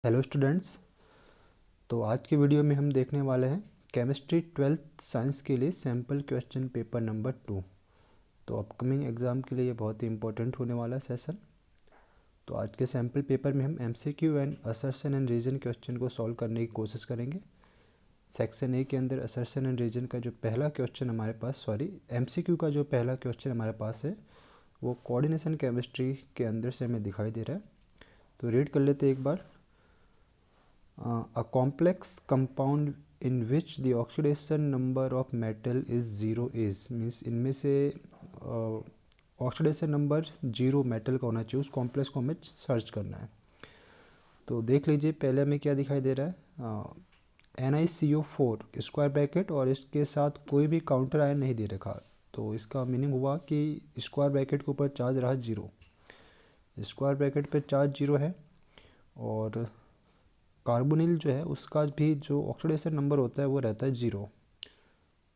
Hello students. तो आज की वीडियो में हम देखने वाले हैं केमिस्ट्री 12th साइंस के लिए सैम्पल क्वेश्चन पेपर नंबर 2। तो अपकमिंग एग्ज़ाम के लिए ये बहुत ही इंपॉर्टेंट होने वाला सेशन। तो आज के सैम्पल पेपर में हम MCQ and assertion and reason question को सॉल्व करने की कोशिश करेंगे। सेक्शन ए के अंदर असर्शन एंड रीजन का जो पहला क्वेश्चन हमारे पास एमसीक्यू का जो पहला क्वेश्चन हमारे पास है वो कोऑर्डिनेशन केमिस्ट्री के अंदर से हमें दिखाई दे रहा है। तो रीड कर लेते एक बार। A complex compound in which the oxidation number of metal is 0 is means इनमें से ऑक्सीडेशन नंबर 0 मेटल का होना चाहिए। उस कॉम्प्लेक्स को हमें सर्च करना है। तो देख लीजिए पहले हमें क्या दिखाई दे रहा है, NiCO4 स्क्वायर ब्रैकेट और इसके साथ कोई भी काउंटर आयन नहीं दे रखा। तो इसका मीनिंग हुआ कि स्क्वायर ब्रैकेट के ऊपर चार्ज रहा 0, स्क्वायर ब्रैकेट पे चार्ज 0 है। और कार्बोनिल जो है उसका भी जो ऑक्सीडेशन नंबर होता है वो रहता है 0।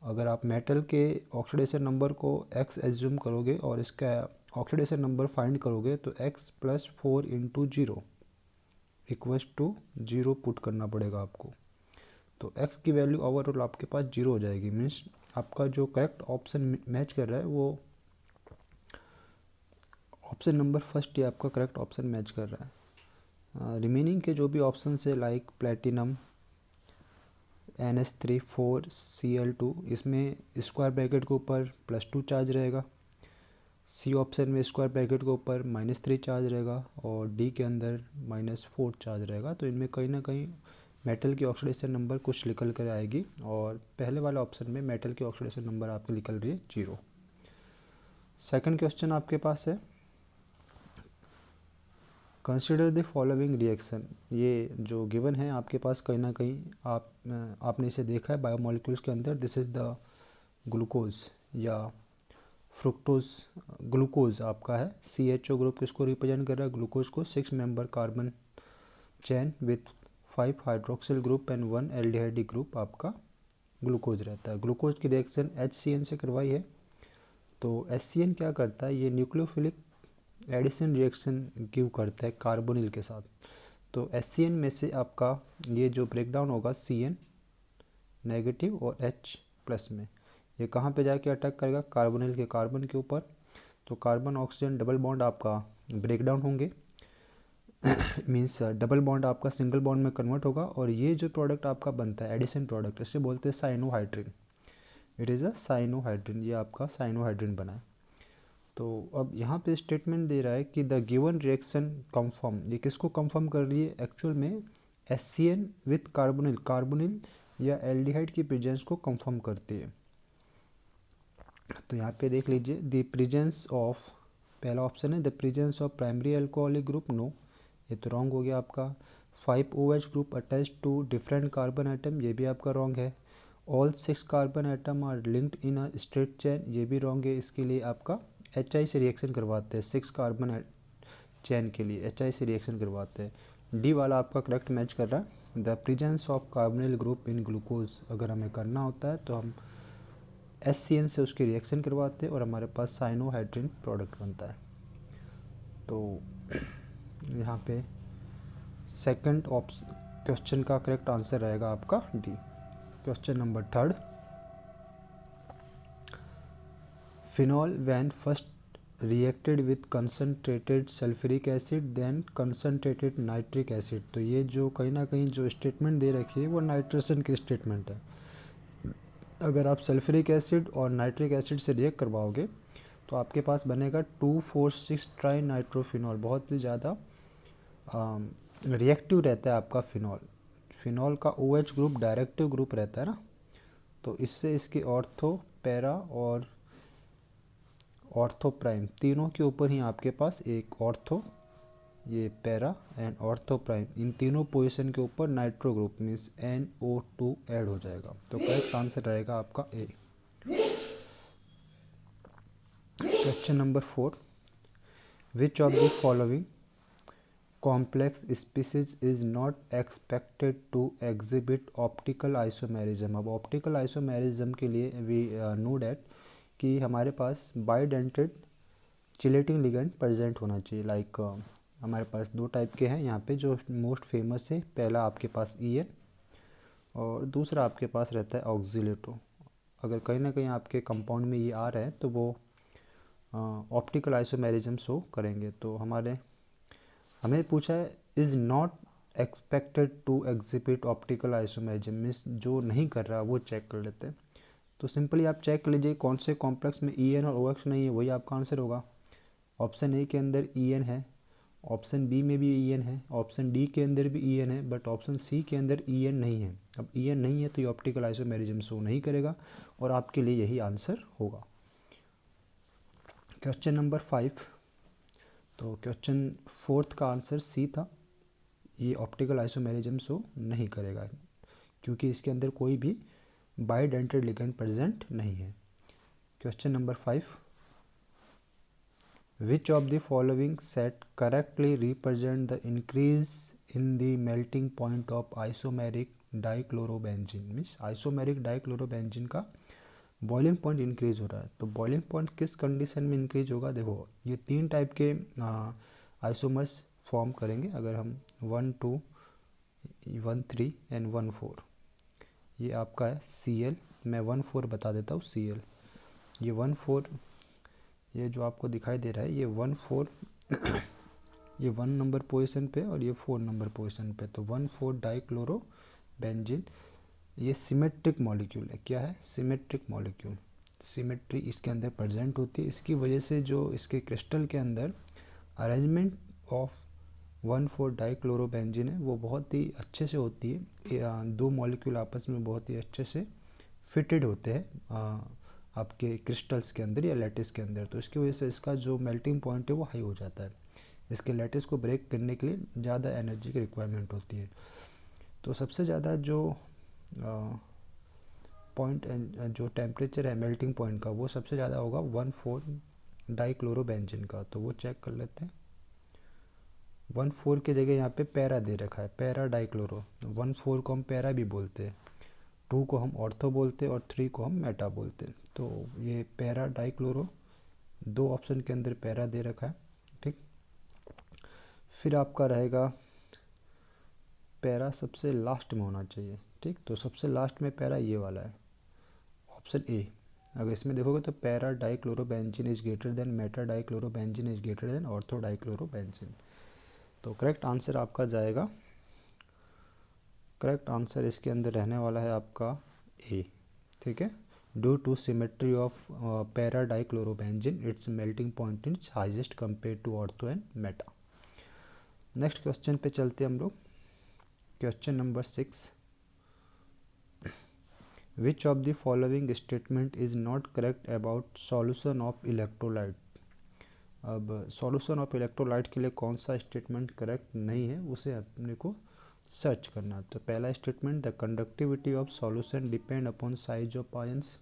अगर आप मेटल के ऑक्सीडेशन नंबर को x एज्यूम करोगे और इसका ऑक्सीडेशन नंबर फाइंड करोगे तो x + 4 × 0 = 0 पुट करना पड़ेगा आपको। तो x की वैल्यू ओवरऑल आपके पास 0 हो जाएगी। मीन्स आपका जो करेक्ट ऑप्शन मैच कर रहा है वो ऑप्शन नंबर फर्स्ट ही आपका करेक्ट ऑप्शन मैच कर रहा है। रिमेनिंग के जो भी ऑप्शन है लाइक प्लेटिनम, NH3 4Cl2, इसमें स्क्वायर ब्रैकेट के ऊपर +2 चार्ज रहेगा। सी ऑप्शन में स्क्वायर ब्रैकेट के ऊपर -3 चार्ज रहेगा और डी के अंदर -4 चार्ज रहेगा। तो इनमें कहीं ना कहीं मेटल की ऑक्सीडेशन नंबर कुछ निकल कर आएगी और पहले वाले ऑप्शन में मेटल की ऑक्सीडेशन नंबर आपकी निकल रही है 0। सेकंड क्वेश्चन आपके पास है कंसिडर द फॉलोइंग रिएक्शन। ये जो गिवन है आपके पास कहीं ना कहीं आपने इसे देखा है बायोमोलिक्यूल्स के अंदर। दिस इज़ द ग्लूकोज या फ्रुक्टोज। ग्लूकोज आपका है, CHO ग्रुप किसको रिप्रेजेंट कर रहा है, ग्लूकोज को। 6 member carbon chain with 5 hydroxyl group and 1 aldehyde group आपका ग्लूकोज रहता है। ग्लूकोज की रिएक्शन HCN से करवाई है। तो HCN क्या करता है, ये न्यूक्लियोफिलिक एडिशन रिएक्शन गिव करता है कार्बोनिल के साथ। तो HCN में से आपका ये जो ब्रेकडाउन होगा CN नेगेटिव और H+ में, ये कहाँ पे जाके अटैक करेगा, कार्बोनिल के कार्बन के ऊपर। तो कार्बन ऑक्सीजन डबल बॉन्ड आपका ब्रेकडाउन होंगे मीन्स डबल बॉन्ड आपका सिंगल बॉन्ड में कन्वर्ट होगा और ये जो प्रोडक्ट आपका बनता है एडिशन प्रोडक्ट, इसे बोलते हैं cyanohydrin. It is a cyanohydrin, ये आपका साइनोहाइड्रिन बना है। तो अब यहाँ पे स्टेटमेंट दे रहा है कि द गिवन रिएक्शन कंफर्म, ये किसको कंफर्म कर रही है, एक्चुअल में HCN विथ कार्बोनिल या एल्डिहाइड की प्रेजेंस को कंफर्म करती है। तो यहाँ पे देख लीजिए द प्रेजेंस ऑफ, पहला ऑप्शन है the presence of primary alcoholic group, no, ये तो रॉन्ग हो गया आपका। 5OH group attach to different carbon atom, ये भी आपका रॉन्ग है। All 6 carbon atom are linked in a straight chain, ये भी रॉन्ग है। इसके लिए आपका HI से रिएक्शन करवाते हैं, 6 कार्बन चेन के लिए HI से रिएक्शन करवाते हैं। डी वाला आपका करेक्ट मैच कर रहा है। The presence of carbonyl group in glucose, अगर हमें करना होता है तो हम HCN से उसकी रिएक्शन करवाते हैं और हमारे पास साइनोहाइड्रिन प्रोडक्ट बनता है। तो यहाँ पे सेकंड क्वेश्चन का करेक्ट आंसर रहेगा आपका D. Question number 3, phenol when first reacted with concentrated sulphuric acid then concentrated nitric acid. तो ये जो कहीं ना कहीं जो स्टेटमेंट दे रखी है वो नाइट्रेशन की स्टेटमेंट है। अगर आप सल्फ्यूरिक एसिड और नाइट्रिक एसिड से रिएक्ट करवाओगे तो आपके पास बनेगा 2,4,6 ट्राई नाइट्रोफिनॉल। बहुत ही ज़्यादा रिएक्टिव रहता है आपका फिनॉल का OH ग्रुप डायरेक्टिव ग्रुप रहता है ना। तो इससे इसकी ऑर्थो, पैरा और ऑर्थो प्राइम तीनों के ऊपर ही आपके पास एक ऑर्थो, ये पैरा एंड ऑर्थो प्राइम, इन तीनों पोजीशन के ऊपर nitro group means NO2 add हो जाएगा। तो करेक्ट आंसर रहेगा आपका A. Question number 4, which of the following complex species is not expected to exhibit optical isomerism. अब ऑप्टिकल आइसोमेरिज्म के लिए वी नो डैट कि हमारे पास बाइडेंटेड चिलेटिंग लिगेंड प्रेजेंट होना चाहिए। लाइक हमारे पास दो टाइप के हैं यहाँ पे जो मोस्ट फेमस है। पहला आपके पास EN और दूसरा आपके पास रहता है ऑक्सीलेटो। अगर कहीं ना कहीं आपके कंपाउंड में ये आ रहा है तो वो ऑप्टिकल आइसोमेरिज्म शो करेंगे। तो हमें पूछा है is not expected to exhibit optical isomerism, means जो नहीं कर रहा वो चेक कर लेते हैं। तो सिंपली आप चेक कर लीजिए कौन से कॉम्प्लेक्स में EN और OX नहीं है, वही आपका आंसर होगा। ऑप्शन ए के अंदर EN है, ऑप्शन बी में भी EN है, ऑप्शन डी के अंदर भी EN है, बट ऑप्शन सी के अंदर EN नहीं है। अब EN नहीं है तो ये ऑप्टिकल आइसोमेरिज्म शो नहीं करेगा और आपके लिए यही आंसर होगा। क्वेश्चन नंबर 5, तो क्वेश्चन 4 का आंसर सी था, ये ऑप्टिकल आइसोमेरिज्म शो नहीं करेगा क्योंकि इसके अंदर कोई भी बाइडेंटेड लिगेंड प्रेजेंट नहीं है। Question number 5, which of the following set correctly represent the increase in the melting point of isomeric dichlorobenzene, means isomeric dichlorobenzene का बॉइलिंग पॉइंट इंक्रीज हो रहा है। तो बॉइलिंग पॉइंट किस कंडीशन में इंक्रीज होगा? देखो ये 3 टाइप के आइसोमर्स फॉर्म करेंगे। अगर हम 1, 2, 1, 3 एंड 1, 4, ये आपका है Cl, मैं 1, 4 बता देता हूँ Cl। ये 1, 4, ये जो आपको दिखाई दे रहा है ये 1, 4 ये 1 नंबर पोजीशन पे और ये 4 नंबर पोजीशन पे। तो 1, 4 डाइक्लोरोबेंजीन ये सिमेट्रिक मॉलिक्यूल है। क्या है? Symmetric molecule. सिमेट्री इसके अंदर प्रेजेंट होती है, इसकी वजह से जो इसके क्रिस्टल के अंदर अरेंजमेंट ऑफ 1, 4 डाइक्लोरोबेंजीन है वो बहुत ही अच्छे से होती है। 2 मॉलिक्यूल आपस में बहुत ही अच्छे से फिटेड होते हैं आपके क्रिस्टल्स के अंदर या लैटिस के अंदर। तो इसकी वजह से इसका जो मेल्टिंग पॉइंट है वो हाई हो जाता है। इसके लैटिस को ब्रेक करने के लिए ज़्यादा एनर्जी की रिक्वायरमेंट होती है। तो सबसे ज़्यादा जो पॉइंट जो टेम्परेचर है मेल्टिंग पॉइंट का वो सबसे ज़्यादा होगा 1, 4 डाइक्लोरोबेंजीन का। तो वो चेक कर लेते हैं। 1, 4 की जगह यहाँ पे पैरा दे रखा है, पैरा डाइक्लोरो। 1, 4 को हम पैरा भी बोलते हैं, 2 को हम ऑर्थो बोलते हैं और 3 को हम मेटा बोलते हैं। तो ये पैरा डाइक्लोरो 2 ऑप्शन के अंदर पैरा दे रखा है। ठीक, फिर आपका रहेगा पैरा सबसे लास्ट में होना चाहिए। ठीक, तो सबसे लास्ट में पैरा ये वाला है, ऑप्शन ए। अगर इसमें देखोगे तो para dichlorobenzene is greater than Meta dichlorobenzene is greater than ortho dichlorobenzene. तो करेक्ट आंसर आपका जाएगा, करेक्ट आंसर इसके अंदर रहने वाला है आपका ए। ठीक है, due to symmetry of para dichlorobenzene its melting point is highest compare to ortho and meta. Next question पे चलते हम लोग। Question number 6, which of the following statement is not correct about solution of electrolyte. अब solution of electrolyte के लिए कौन सा statement correct नहीं है उसे अपने को सर्च करना। तो पहला statement, the conductivity of solution depend upon size of ions.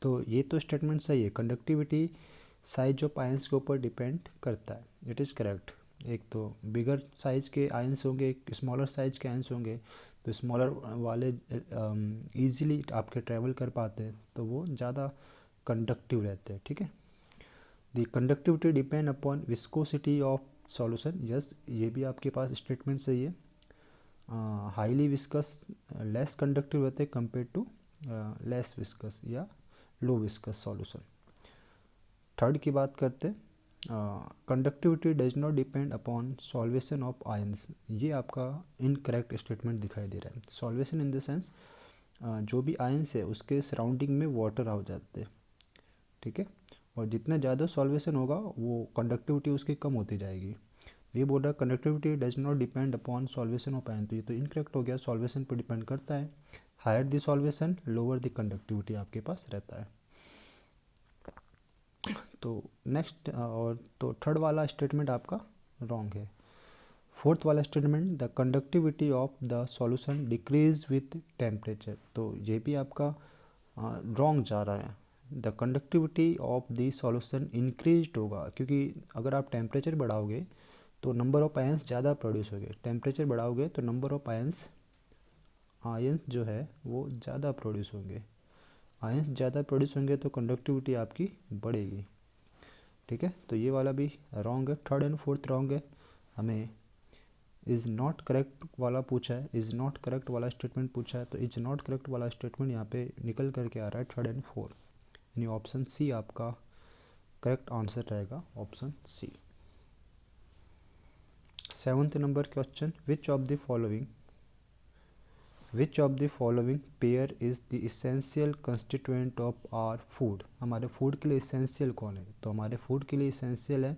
तो ये तो स्टेटमेंट सही है, कंडक्टिविटी साइज ऑफ आयंस के ऊपर डिपेंड करता है, इट इज़ करेक्ट। एक तो बिगर साइज के आयंस होंगे, एक स्मॉलर साइज के आयंस होंगे, तो स्मॉलर वाले ईजिली आपके ट्रैवल कर पाते हैं तो वो ज़्यादा कंडक्टिव रहते हैं। ठीक है, the conductivity depend upon viscosity of solution. Yes, ये भी आपके पास स्टेटमेंट सही है। हाईली विस्कस लेस कंडक्टिव रहते हैं कंपेयर टू लेस विस्कस या लो विस्कस सॉल्यूशन। थर्ड की बात करते हैं, conductivity does not depend upon solvation of ions. ये आपका इनकरेक्ट स्टेटमेंट दिखाई दे रहा है। सॉल्वेशन इन द सेंस जो भी आयंस है उसके सराउंडिंग में वाटर आ जाते हैं। ठीक है, और जितना ज़्यादा सॉल्वेशन होगा वो कंडक्टिविटी उसकी कम होती जाएगी। ये बोल रहा है conductivity does not depend upon solvation of ion, तो ये तो इनकरेक्ट हो गया, सॉल्वेशन पर डिपेंड करता है। Higher the solvation lower the conductivity आपके पास रहता है। तो नेक्स्ट और तो थर्ड वाला स्टेटमेंट आपका रॉन्ग है। फोर्थ वाला statement, the conductivity of the solution decrease with temperature, तो ये भी आपका रॉन्ग जा रहा है। The conductivity of the solution increase होगा, क्योंकि अगर आप टेम्परेचर बढ़ाओगे तो नंबर ऑफ आयंस ज़्यादा प्रोड्यूस होंगे। टेम्परेचर बढ़ाओगे तो नंबर ऑफ आयंस जो है वो ज़्यादा प्रोड्यूस होंगे। आयंस ज़्यादा प्रोड्यूस होंगे तो कंडक्टिविटी आपकी बढ़ेगी। ठीक है, तो ये वाला भी रॉन्ग है। थर्ड एंड फोर्थ रॉन्ग है। हमें इज़ नॉट करेक्ट वाला पूछा है, इज़ नॉट करेक्ट वाला स्टेटमेंट पूछा है, तो इज नॉट करेक्ट वाला स्टेटमेंट यहाँ पे निकल करके आ रहा है थर्ड एंड फोर्थ, यानी ऑप्शन सी आपका करेक्ट आंसर रहेगा, option C. Seventh number question, which of the following pair is the essential constituent of our food. हमारे फूड के लिए इसेंशियल कौन है, तो हमारे फूड के लिए इसेंशियल है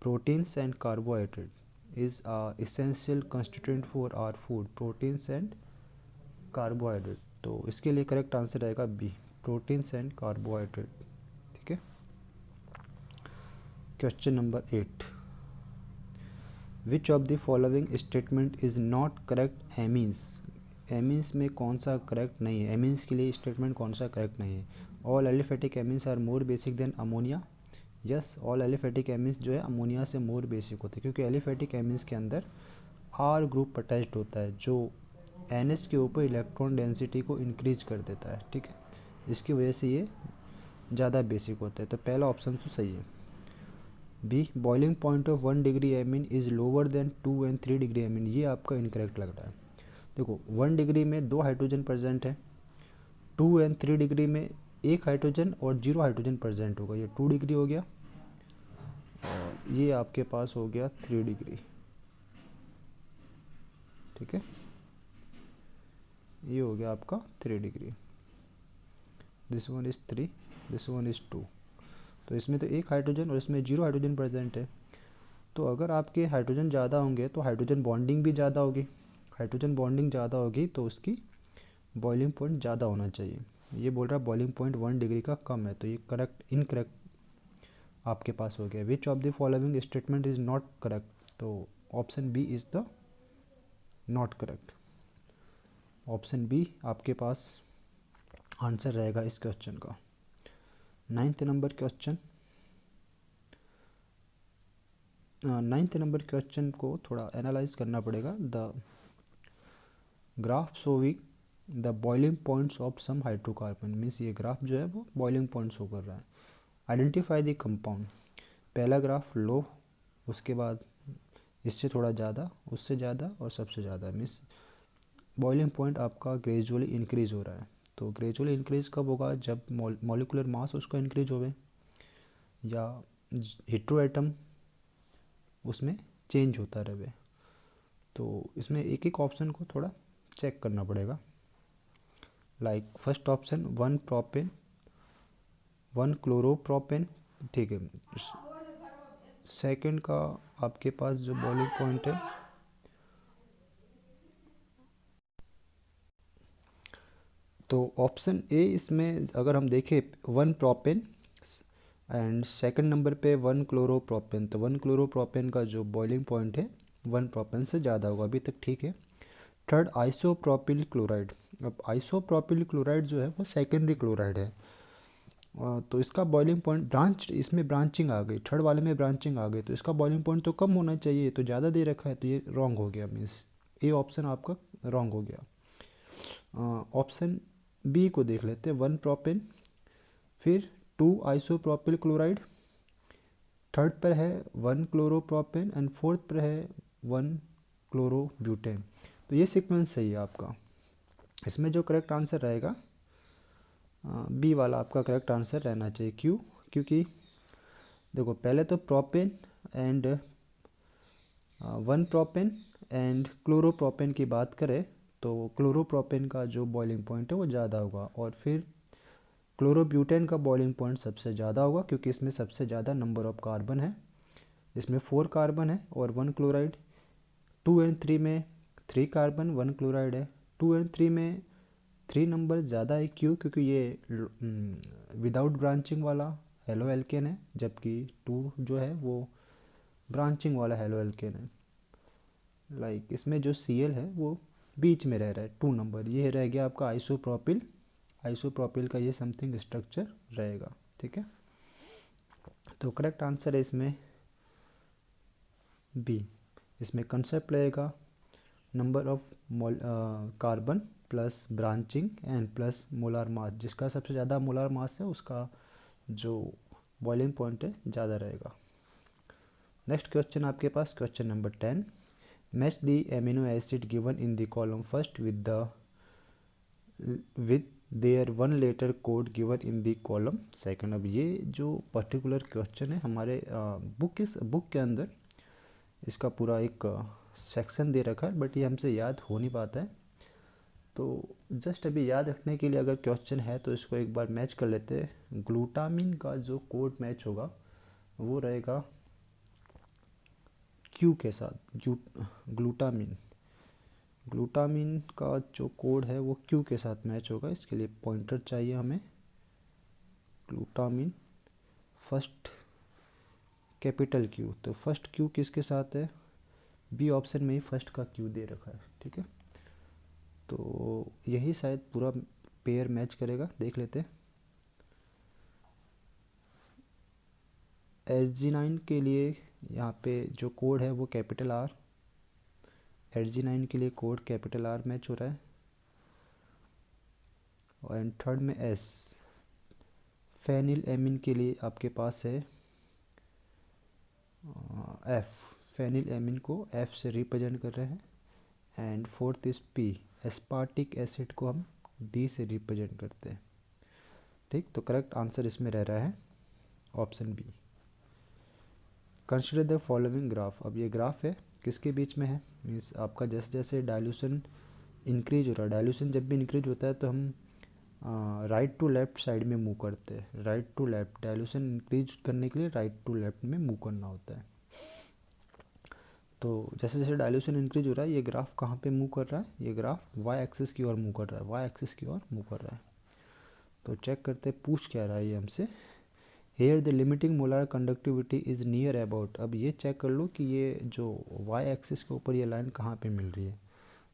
proteins and carbohydrate is essential constituent for our food, proteins and carbohydrate. तो इसके लिए करेक्ट आंसर रहेगा बी, प्रोटीन्स एंड कार्बोहाइड्रेट। ठीक है, question number 8, which of the following statement is not correct amines. Amines में कौन सा करेक्ट नहीं है, एमीन्स के लिए स्टेटमेंट कौन सा करेक्ट नहीं है। All aliphatic amines are more basic than ammonia. Yes, all aliphatic amines जो है अमोनिया से मोर बेसिक होते हैं, क्योंकि एलिफेटिक एमीन्स के अंदर आर ग्रुप अटैच्ड होता है जो NH के ऊपर इलेक्ट्रॉन डेंसिटी को इंक्रीज कर देता है। ठीक है, इसकी वजह से ये ज़्यादा बेसिक होते हैं, तो पहला ऑप्शन तो सही है। B, boiling point of 1 degree amine is lower than 2 and 3 degree amine, ये आपका इनकरेक्ट लग रहा है। देखो 1 डिग्री में 2 हाइड्रोजन प्रेजेंट है, 2 एंड 3 डिग्री में 1 हाइड्रोजन और 0 हाइड्रोजन प्रेजेंट होगा, ये 2 डिग्री हो गया और ये आपके पास हो गया 3 डिग्री। ठीक है, ये हो गया आपका 3 degree, this one is 3, this one is 2। तो इसमें तो 1 हाइड्रोजन और इसमें 0 हाइड्रोजन प्रेजेंट है, तो अगर आपके हाइड्रोजन ज़्यादा होंगे तो हाइड्रोजन बॉन्डिंग भी ज़्यादा होगी, हाइड्रोजन बॉन्डिंग ज़्यादा होगी तो उसकी बॉइलिंग पॉइंट ज़्यादा होना चाहिए। ये बोल रहा है बॉइलिंग पॉइंट 1 डिग्री का कम है, तो ये करेक्ट इनकरेक्ट आपके पास हो गया। Which of the following statement is not correct, तो option B is the not correct, option B आपके पास आंसर रहेगा इस क्वेश्चन का। 9th number question, 9th number question को थोड़ा एनालाइज करना पड़ेगा। The graph showing the boiling points of some hydrocarbon, means ये ग्राफ जो है वो बॉइलिंग पॉइंट शो कर रहा है। आइडेंटिफाई द कंपाउंड, पहला ग्राफ लो, उसके बाद इससे थोड़ा ज़्यादा, उससे ज़्यादा और सबसे ज़्यादा, मीन्स बॉइलिंग पॉइंट आपका ग्रेजुअली इंक्रीज हो रहा है। तो ग्रेजुअली इंक्रीज कब होगा, जब मॉलिकुलर मास उसका इंक्रीज होवे या हेटेरो एटम उसमें चेंज होता रहे। तो इसमें एक एक ऑप्शन को थोड़ा चेक करना पड़ेगा। Like first option 1 propane 1 chloropropane, ठीक है। सेकंड का आपके पास जो बॉइलिंग पॉइंट है, तो ऑप्शन ए इसमें अगर हम देखें 1 प्रोपेन एंड सेकंड नंबर पे 1 क्लोरोप्रोपेन, तो 1 क्लोरोप्रोपेन का जो बॉइलिंग पॉइंट है 1 प्रोपेन से ज़्यादा होगा, अभी तक ठीक है। थर्ड आइसोप्रोपिल क्लोराइड, अब आइसोप्रोपिल क्लोराइड जो है वो सेकेंडरी क्लोराइड है, तो इसका बॉइलिंग पॉइंट ब्रांच, इसमें ब्रांचिंग आ गई, थर्ड वाले में ब्रांचिंग आ गई, तो इसका बॉइलिंग पॉइंट तो कम होना चाहिए, तो ज़्यादा दे रखा है, तो ये रॉन्ग हो गया, मीन्स ए ऑप्शन आपका रॉन्ग हो गया। ऑप्शन बी को देख लेते हैं, 1 प्रोपेन, फिर 2 आइसोप्रोपिल क्लोराइड, थर्ड पर है 1 क्लोरोप्रोपेन एंड फोर्थ पर है 1 क्लोरोब्यूटेन। तो ये सीक्वेंस सही है आपका। इसमें जो करेक्ट आंसर रहेगा बी वाला आपका करेक्ट आंसर रहना चाहिए। क्यों, क्योंकि देखो पहले तो propane and 1 propane and chloropropane की बात करें तो क्लोरोप्रोपेन का जो बॉइलिंग पॉइंट है वो ज़्यादा होगा, और फिर क्लोरोब्यूटेन का बॉइलिंग पॉइंट सबसे ज़्यादा होगा क्योंकि इसमें सबसे ज़्यादा नंबर ऑफ कार्बन है, इसमें 4 कार्बन है और 1 क्लोराइड। 2 एंड 3 में 3 कार्बन 1 क्लोराइड है, 2 एंड 3 में 3 नंबर ज़्यादा है। क्यों, क्योंकि ये विदाउट ब्रांचिंग वाला हेलो एल्केन है, जबकि 2 जो है वो ब्रांचिंग वाला हेलो एल्केन है। लाइक इसमें जो Cl है वो बीच में रह रहा है 2 नंबर, ये रह गया आपका आइसोप्रोपिल। आइसोप्रोपिल का ये समथिंग स्ट्रक्चर रहेगा। ठीक है, तो करेक्ट आंसर है इसमें बी। इसमें कंसेप्ट रहेगा number of carbon plus branching and plus molar mass, जिसका सबसे ज़्यादा मोलार मास है उसका जो बॉइलिंग पॉइंट ज़्यादा रहेगा। नेक्स्ट क्वेश्चन आपके पास question number 10, match the amino acid given in the column first with their 1 letter code given in the column second. अब ये जो पर्टिकुलर क्वेश्चन है हमारे बुक के अंदर इसका पूरा एक सेक्शन दे रखा है, बट ये हमसे याद हो नहीं पाता है। तो जस्ट अभी याद रखने के लिए अगर क्वेश्चन है तो इसको एक बार मैच कर लेते हैं। ग्लूटामिन का जो कोड मैच होगा वो रहेगा क्यू के साथ। ग्लूटामिन का जो कोड है वो क्यू के साथ मैच होगा। इसके लिए पॉइंटर चाहिए हमें। ग्लूटामिन फर्स्ट कैपिटल क्यू, तो फर्स्ट क्यू किसके साथ है? बी ऑप्शन में ही फर्स्ट का क्यू दे रखा है, ठीक है। तो यही शायद पूरा पेयर मैच करेगा, देख लेते हैं। एर्जिनाइन के लिए यहाँ पे जो कोड है वो कैपिटल आर, एर्जिनाइन के लिए कोड कैपिटल आर मैच हो रहा है। और थर्ड में एस, फेनिल एमिन के लिए आपके पास है एफ, फेनिल एमिन को एफ से रिप्रेजेंट कर रहे हैं। And fourth is P, aspartic acid को हम डी से रिप्रेजेंट करते हैं, ठीक। तो करेक्ट आंसर इसमें रह रहा है option B. Consider the following graph. अब ये ग्राफ है किसके बीच में है? मीन्स आपका जैसे जैसे डाइल्यूशन इंक्रीज हो रहा है, डाइल्यूशन जब भी इंक्रीज होता है तो हम राइट टू लेफ्ट साइड में मूव करते हैं। Right to left, dilution increase करने के लिए राइट टू लेफ्ट में मूव करना होता है। तो जैसे जैसे डाइल्यूशन इंक्रीज हो रहा है ये ग्राफ कहाँ पे मूव कर रहा है? ये ग्राफ वाई एक्सिस की ओर मूव कर रहा है, वाई एक्सिस की ओर मूव कर रहा है। तो चेक करते हैं पूछ क्या रहा है ये हमसे। Here the limiting molar conductivity is near about. अब ये चेक कर लो कि ये जो वाई एक्सिस के ऊपर ये लाइन कहाँ पे मिल रही है।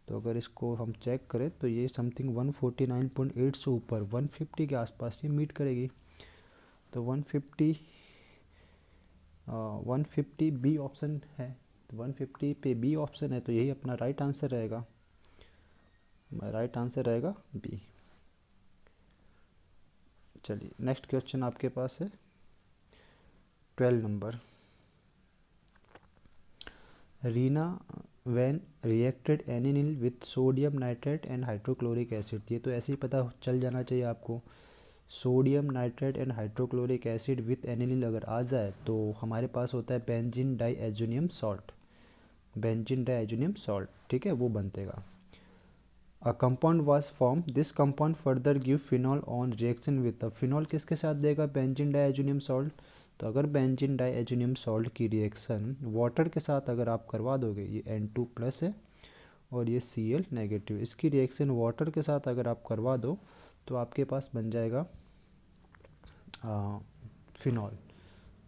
तो अगर इसको हम चेक करें तो ये समथिंग 149.8 से ऊपर 150 के आसपास ये मीट करेगी। तो 150 बी ऑप्शन है, तो 150 पे बी ऑप्शन है, तो यही अपना राइट आंसर रहेगा। राइट आंसर रहेगा बी। चलिए नेक्स्ट क्वेश्चन आपके पास है 12 नंबर। रीना when reacted aniline with sodium nitrate and hydrochloric acid. ये तो ऐसे ही पता चल जाना चाहिए आपको। Sodium nitrate and hydrochloric acid with aniline अगर आ जाए तो हमारे पास होता है benzene diazonium salt, benzene diazonium salt, ठीक है, वो बनतेगा। A compound was form, this compound further give phenol on reaction with. Phenol किसके साथ देगा? Benzene diazonium salt. तो अगर बेंजीन डाईएजुनियम सॉल्ट की रिएक्शन वाटर के साथ अगर आप करवा दोगे, ये N2+ है और ये Cl नेगेटिव, इसकी रिएक्शन वाटर के साथ अगर आप करवा दो तो आपके पास बन जाएगा फिनॉल।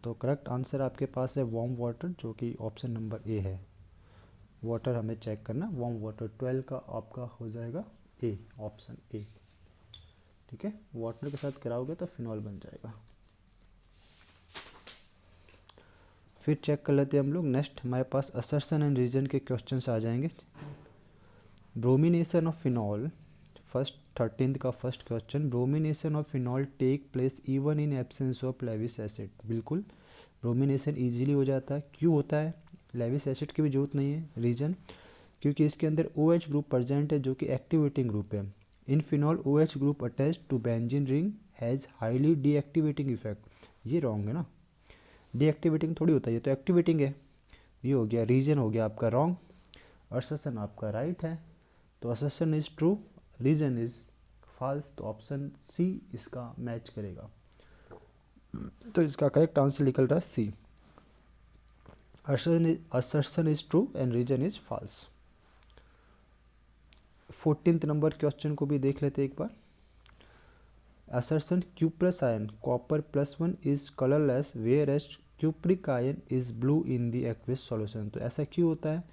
तो करेक्ट आंसर आपके पास है वार्म वाटर, जो कि ऑप्शन नंबर ए है। वाटर हमें चेक करना, वार्म वाटर 12 का आपका हो जाएगा ए, ऑप्शन ए, ठीक है। वाटर के साथ कराओगे तो फिनॉल बन जाएगा। फिर चेक कर लेते हैं हम लोग। नेक्स्ट हमारे पास असर्शन एंड रीजन के क्वेश्चंस आ जाएंगे। Bromination of phenol, first 13th का first question. Bromination of phenol take place even in absence of Lewis acid. बिल्कुल ब्रोमिनेशन इजीली हो जाता है। क्यों होता है? लेविस एसिड की भी जरूरत नहीं है। रीजन, क्योंकि इसके अंदर OH ग्रुप प्रेजेंट है जो कि एक्टिवेटिंग ग्रुप है। In phenol OH group attach to benzene ring has highly deactivating effect. ये रॉन्ग है ना, डीएक्टिवेटिंग थोड़ी होता है, ये तो एक्टिवेटिंग है। ये हो गया रीजन, हो गया आपका रॉन्ग। असर्शन आपका राइट है, तो assertion is true, reason is false. तो ऑप्शन सी इसका मैच करेगा। तो इसका करेक्ट आंसर निकल रहा है सी, assertion is true and reason is false। 14th number question को भी देख लेते हैं एक बार। assertion cuprous ion copper +1 is colorless whereas cupric ion is blue in the aqueous solution। तो ऐसा क्यों होता है?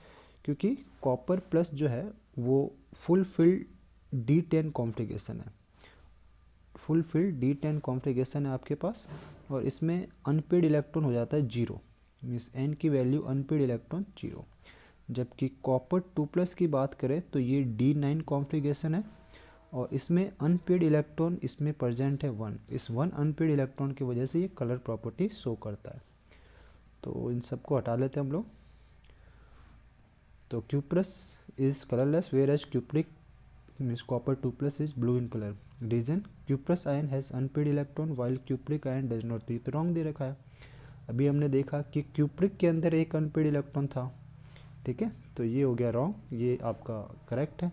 क्योंकि कॉपर प्लस जो है वो फुलफिल्ड D10 कॉन्फ़िगरेशन है, फुलफिल्ड D10 कॉन्फ़िगरेशन है आपके पास, और इसमें अनपेड इलेक्ट्रॉन हो जाता है 0, मीन्स n की वैल्यू अनपेड इलेक्ट्रॉन 0। जबकि कॉपर 2+ की बात करें तो ये D9 कॉन्फ़िगरेशन है और इसमें अनपेड इलेक्ट्रॉन इसमें प्रेजेंट है 1, इस 1 अनपेड इलेक्ट्रॉन की वजह से ये कलर प्रॉपर्टी शो करता है। तो इन सबको हटा लेते हैं हम लोग। तो cuprous is colourless whereas cupric means copper 2+ is blue in colour. Reason cuprous ion has unpaired electron while cupric ion does not. तो रॉन्ग दे रखा है। अभी हमने देखा कि क्यूप्रिक के अंदर एक अनपेड इलेक्ट्रॉन था, ठीक है, तो ये हो गया रॉन्ग, ये आपका करेक्ट है,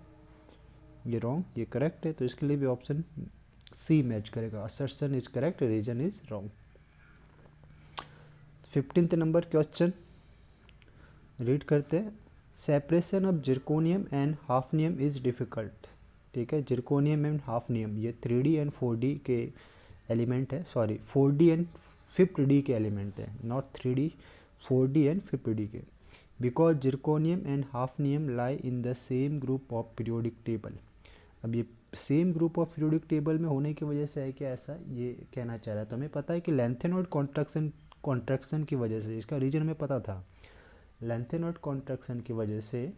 ये रॉन्ग, ये करेक्ट है। तो इसके लिए भी ऑप्शन सी मैच करेगा। Assertion is correct, reason is wrong. 15th number question read करते हैं। Separation of zirconium and hafnium is difficult. ठीक है, जिरकोनियम एंड हाफनियम ये 3D एंड 4D के एलिमेंट है, सॉरी 4D एंड 5D के element है, not 3D, 4D and 5D के। Because zirconium and hafnium lie in the same group of periodic table. अब ये same group of periodic table में होने की वजह से है क्या, ऐसा ये कहना चाह रहा है। तो हमें पता है कि लेंथेनॉइड कॉन्ट्रैक्शन की वजह से, इसका रीजन हमें पता था, लेंथेनॉइड कॉन्ट्रैक्शन की वजह से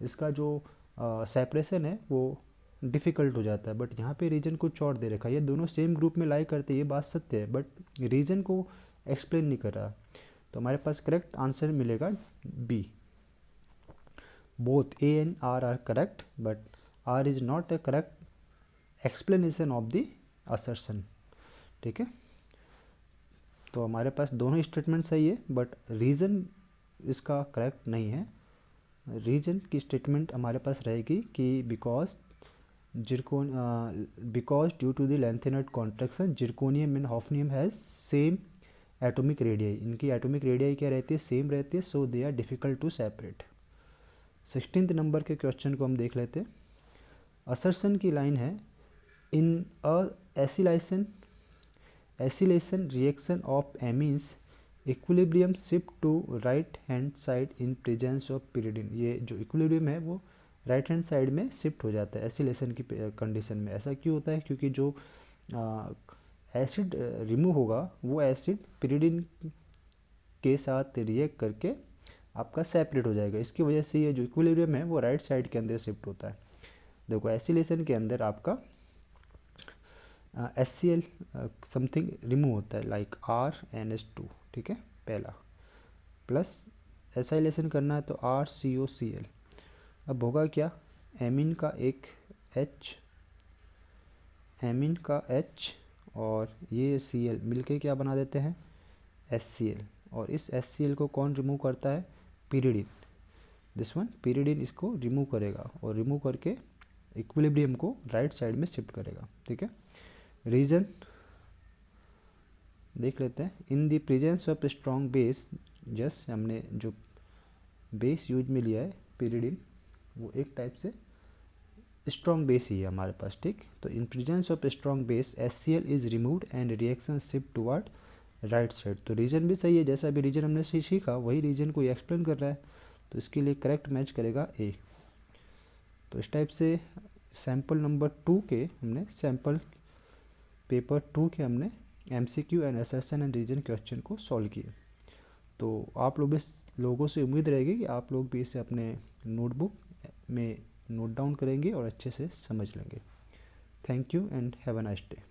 इसका जो सेपरेशन है वो डिफ़िकल्ट हो जाता है। बट यहाँ पे रीजन कुछ और दे रखा है। ये दोनों सेम ग्रुप में लाई करते हैं, ये बात सत्य है, बट रीजन को एक्सप्लेन नहीं कर रहा। तो हमारे पास करेक्ट आंसर मिलेगा B. Both A and R are correct, but R is not a correct explanation of the assertion. ठीक है, तो हमारे पास दोनों स्टेटमेंट सही है, बट रीज़न इसका करेक्ट नहीं है। रीजन की स्टेटमेंट हमारे पास रहेगी कि because due to the lanthanoid contraction zirconium and hafnium has same atomic radii. इनकी एटॉमिक रेडियाई क्या रहती है, सेम रहती है, so they are difficult to separate. 16th number के क्वेश्चन को हम देख लेते हैं। असर्शन की लाइन है, in a acylation reaction of amines equilibrium shift to right hand side in presence of pyridine. ये जो इक्विलिब्रियम है वो राइट हैंड साइड में शिफ्ट हो जाता है एसिलेशन की कंडीशन में। ऐसा क्यों होता है, क्योंकि जो एसिड रिमूव होगा वो एसिड पिरिडिन के साथ रिएक्ट करके आपका सेपरेट हो जाएगा। इसकी वजह से ये जो इक्विलिब्रियम है वो राइट साइड के अंदर शिफ्ट होता है। देखो एसिलेशन के अंदर आपका HCl समथिंग रिमूव होता है, लाइक RNH2, ठीक है, पहला, प्लस एसाइलेशन करना है तो RCOCl। अब होगा क्या, एमीन का एक H, एमीन का H और ये Cl मिलके क्या बना देते हैं, HCl। और इस HCl को कौन रिमूव करता है, पिरिडिन। दिस वन पिरिडिन इसको रिमूव करेगा और रिमूव करके इक्विलिब्रियम को राइट साइड में शिफ्ट करेगा। ठीक है, रीजन देख लेते हैं। In the presence of strong base, just हमने जो बेस यूज में लिया है पिरिडिन, वो एक टाइप से स्ट्रॉन्ग बेस ही है हमारे पास। ठीक, तो इन presence of strong base HCl is removed and reaction shift toward right side. तो रीजन भी सही है, जैसा अभी रीजन हमने सीखा वही रीजन को एक्सप्लेन कर रहा है, तो इसके लिए करेक्ट मैच करेगा ए। तो इस टाइप से सैम्पल नंबर 2 के हमने सैम्पल पेपर 2 के हमने MCQ and assertion and reason question को सॉल्व किए। तो आप लोगों से उम्मीद रहेगी कि आप लोग भी इसे अपने नोटबुक में नोट डाउन करेंगे और अच्छे से समझ लेंगे। Thank you and have a nice day.